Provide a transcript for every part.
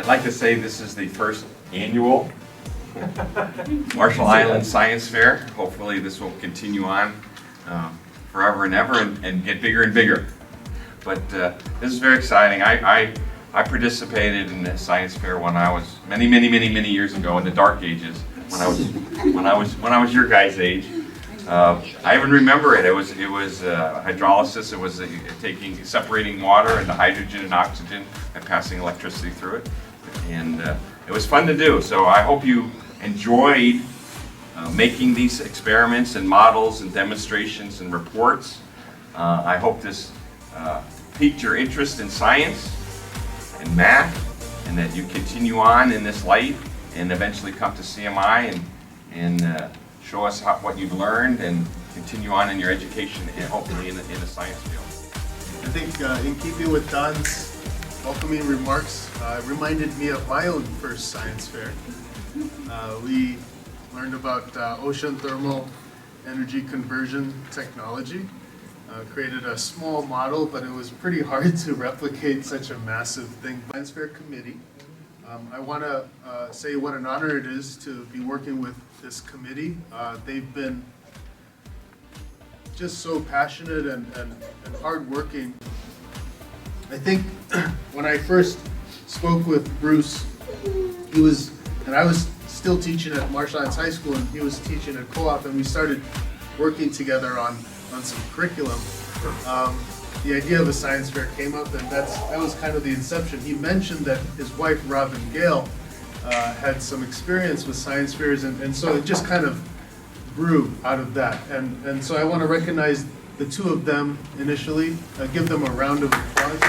like to say this is the first annual Marshall Islands Science Fair. Hopefully this will continue on forever and ever and get bigger and bigger. But this is very exciting. I participated in the science fair when I was many years ago in the dark ages, when I was your guys' age. I even remember it. It was hydrolysis. It was separating water into hydrogen and oxygen and passing electricity through it. And it was fun to do. So I hope you enjoyed making these experiments and models and demonstrations and reports. I hope this piqued your interest in science and math, and that you continue on in this light and eventually come to CMI and show us what you've learned and continue on in your education and hopefully in the science field. I think in keeping with Don's welcoming remarks, reminded me of my own first science fair. We learned about ocean thermal energy conversion technology. Created a small model, but it was pretty hard to replicate such a massive thing. Science Fair Committee. I want to say what an honor it is to be working with this committee. They've been just so passionate and hardworking. I think when I first spoke with Bruce, I was still teaching at Marshall Islands High School, and he was teaching at Co-op, and we started working together on some curriculum. The idea of a science fair came up, and that was kind of the inception. He mentioned that his wife, Robin Gale, had some experience with science fairs, and so it just kind of grew out of that. And so I want to recognize the two of them initially, give them a round of applause.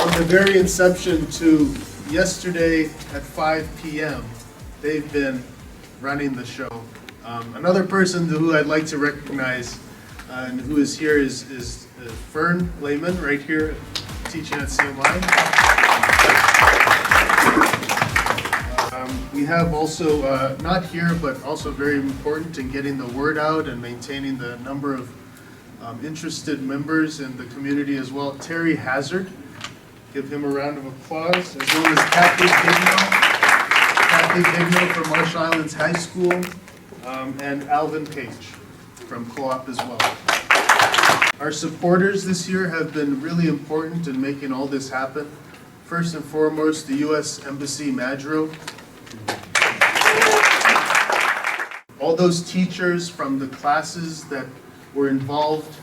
From the very inception to yesterday at 5 p.m., they've been running the show. Another person who I'd like to recognize and who is here is Fern Lehman, right here teaching at CMI. We have also, not here, but also very important in getting the word out and maintaining the number of interested members in the community as well, Terry Hazard. Give him a round of applause, as well as Kathy Vigno from Marshall Islands High School, and Alvin Page from Co-op as well. Our supporters this year have been really important in making all this happen. First and foremost, the U.S. Embassy Madro. All those teachers from the classes that were involved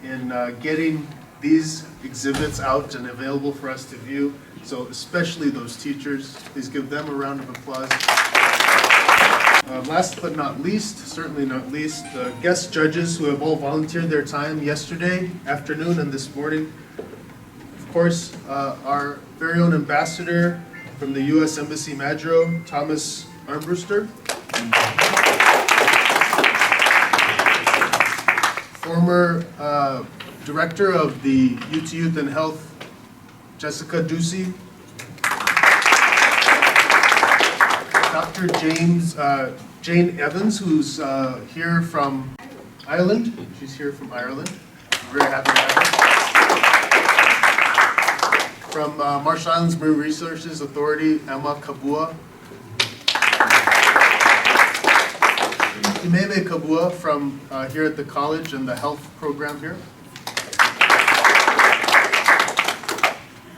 in getting these exhibits out and available for us to view. So especially those teachers, please give them a round of applause. Last but not least, certainly not least, the guest judges who have all volunteered their time yesterday afternoon and this morning. Of course, our very own ambassador from the U.S. Embassy Madro, Thomas Armbruster. Former director of the UT Youth and Health, Jessica Ducey. Dr. Jane Evans, who's here from Ireland. She's here from Ireland. We're very happy to have her. From Marshall Islands Marine Resources Authority, Emma Kabua. Imeme Kabua from here at the college and the health program here.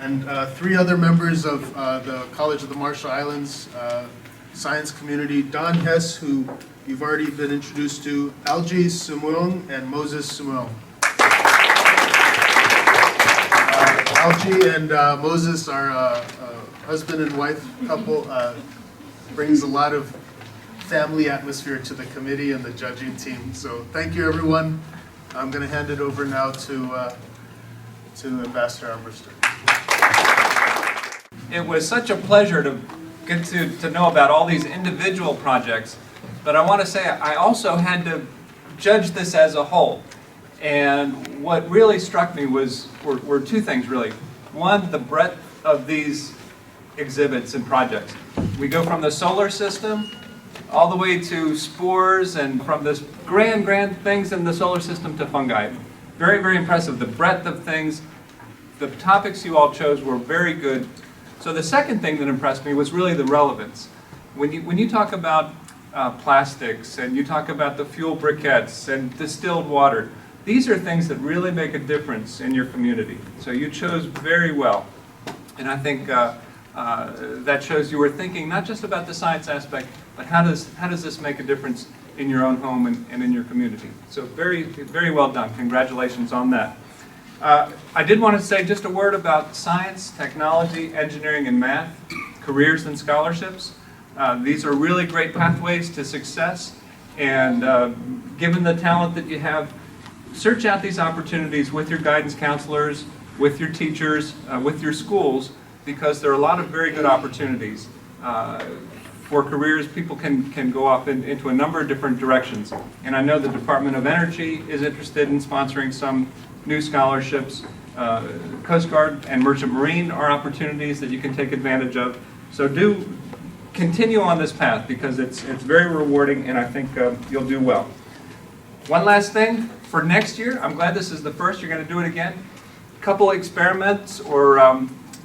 And three other members of the College of the Marshall Islands science community, Don Hess, who you've already been introduced to, Algie Sumuong and Moses Sumuong. Algie and Moses are a husband and wife couple, brings a lot of family atmosphere to the committee and the judging team. So thank you, everyone. I'm going to hand it over now to Ambassador Armbruster. It was such a pleasure to get to know about all these individual projects, but I want to say I also had to judge this as a whole. And what really struck me were two things really. One, the breadth of these exhibits and projects. We go from the solar system all the way to spores, and from this grand things in the solar system to fungi. Very, very impressive, the breadth of things the topics you all chose were very good. So the second thing that impressed me was really the relevance. When you talk about plastics and you talk about the fuel briquettes and distilled water, these are things that really make a difference in your community. So you chose very well. And I think that shows you were thinking not just about the science aspect, but how does this make a difference in your own home and in your community. So very, very well done. Congratulations on that. I did want to say just a word about science, technology, engineering, and math, careers and scholarships. These are really great pathways to success, and given the talent that you have, search out these opportunities with your guidance counselors, with your teachers, with your schools, because there are a lot of very good opportunities for careers. People can go off into a number of different directions. And I know the Department of Energy is interested in sponsoring some new scholarships. Coast Guard and Merchant Marine are opportunities that you can take advantage of. So do continue on this path because it's very rewarding, and I think you'll do well. One last thing, for next year, I'm glad this is the first, you're going to do it again. A couple experiments or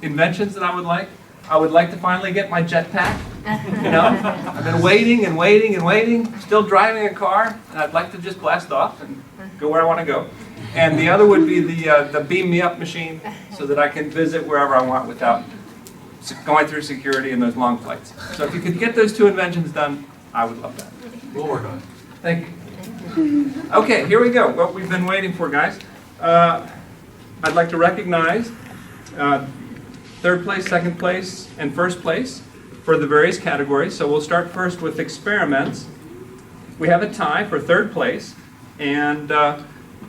inventions that I would like. I would like to finally get my jetpack. You know, I've been waiting and waiting and waiting, still driving a car, and I'd like to just blast off and go where I want to go. And the other would be the beam me up machine so that I can visit wherever I want without going through security and those long flights. So if you could get those two inventions done, I would love that. We'll work on it. Thank you. Okay, here we go. What we've been waiting for, guys. I'd like to recognize third place, second place, and first place for the various categories. So we'll start first with experiments. We have a tie for third place. And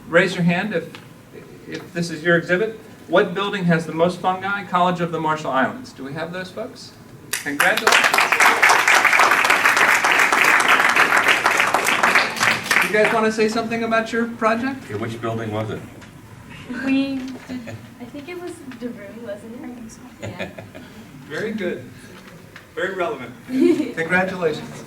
raise your hand if this is your exhibit. What building has the most fungi? College of the Marshall Islands. Do we have those folks? Congratulations. You guys want to say something about your project? Okay, which building was it? We did, I think it was the room, wasn't it? I think so. Yeah. Very good. Very relevant. Congratulations.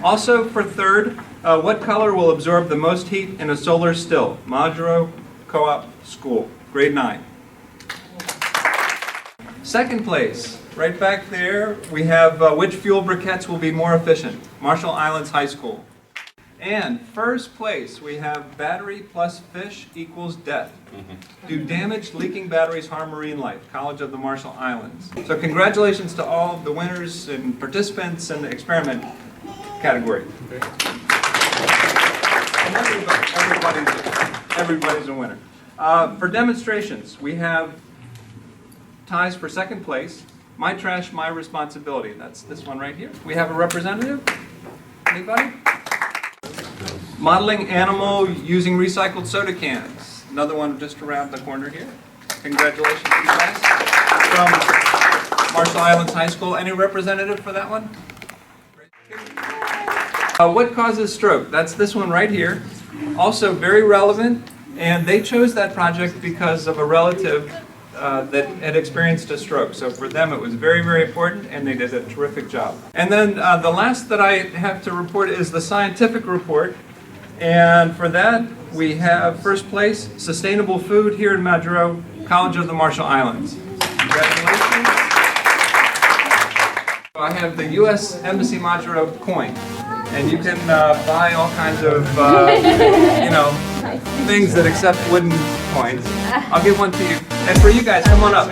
Also for third, what color will absorb the most heat in a solar still? Majuro Co-op School, grade 9. Second place, right back there, we have which fuel briquettes will be more efficient? Marshall Islands High School. And first place, we have battery plus fish equals death. Do damaged leaking batteries harm marine life? College of the Marshall Islands. So congratulations to all of the winners and participants in the experiment category. And everybody's a winner. For demonstrations, we have ties for second place. My trash, my responsibility. That's this one right here. We have a representative. Anybody? Modeling animal using recycled soda cans. Another one just around the corner here. Congratulations to you guys. From Marshall Islands High School. Any representative for that one? What causes stroke? That's this one right here. Also very relevant, and they chose that project because of a relative that had experienced a stroke. So for them it was very, very important, and they did a terrific job. And then the last that I have to report is the scientific report. And for that we have first place, sustainable food here in Majuro, College of the Marshall Islands. Congratulations. I have the U.S. Embassy Majuro coin. And you can buy all kinds of, things that accept wooden coins. I'll give one to you. And for you guys, come on up.